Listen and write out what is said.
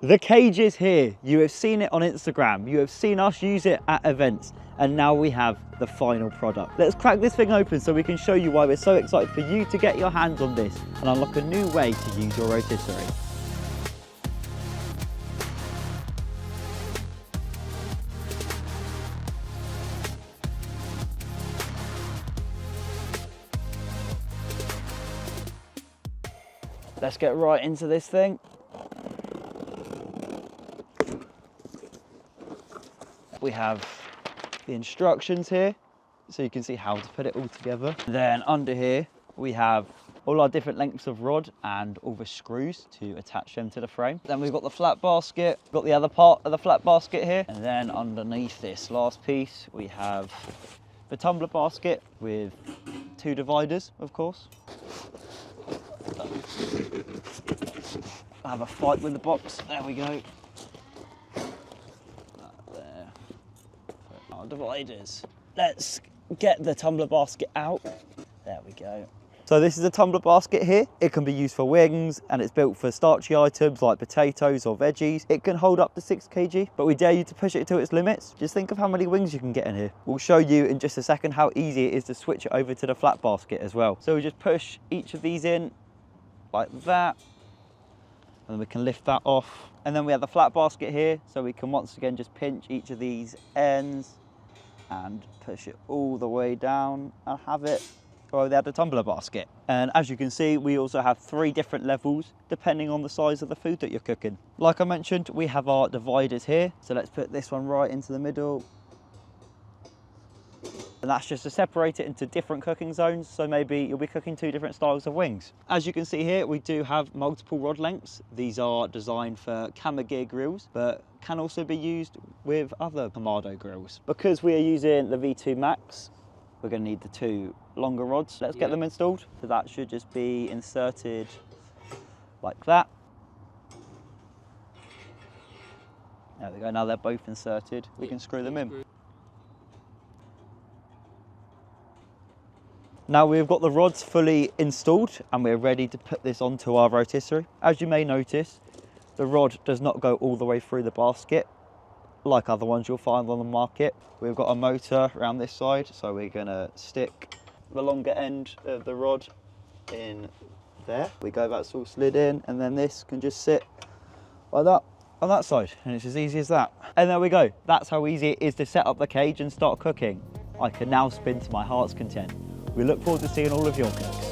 The cage is here. You have seen it on Instagram. You have seen us use it at events. And now we have the final product. Let's crack this thing open so we can show you why we're so excited for you to get your hands on this and unlock a new way to use your rotisserie. Let's get right into this thing. We have the instructions here, so you can see how to put it all together. Then under here, we have all our different lengths of rod and all the screws to attach them to the frame. Then we've got the flat basket, got the other part of the flat basket here. And then underneath this last piece, we have the tumbler basket with 2 dividers, of course. I'll have a fight with the box. There we go. There. Put our dividers. Let's get the tumbler basket out. There we go. So this is a tumbler basket here. It can be used for wings and it's built for starchy items like potatoes or veggies. It can hold up to 6 kg, but we dare you to push it to its limits. Just think of how many wings you can get in here. We'll show you in just a second how easy it is to switch it over to the flat basket as well. So we just push each of these in like that, and then we can lift that off. And then we have the flat basket here, so we can once again just pinch each of these ends and push it all the way down and have it go over the tumbler basket. And as you can see, we also have 3 different levels depending on the size of the food that you're cooking. Like I mentioned, we have our dividers here, so let's put this one right into the middle. And that's just to separate it into different cooking zones, so maybe you'll be cooking 2 different styles of wings. As you can see here, we do have multiple rod lengths. These are designed for camera gear grills, but can also be used with other Kamado grills. Because we are using the V2 Max, we're going to need the 2 longer rods. Let's get them installed. So that should just be inserted like that. There we go, now they're both inserted. We can screw them in. Now we've got the rods fully installed and we're ready to put this onto our rotisserie. As you may notice, the rod does not go all the way through the basket like other ones you'll find on the market. We've got a motor around this side, so we're gonna stick the longer end of the rod in there. We go, that's all slid in, and then this can just sit like that on that side, and it's as easy as that. And there we go. That's how easy it is to set up the cage and start cooking. I can now spin to my heart's content. We look forward to seeing all of your cooks.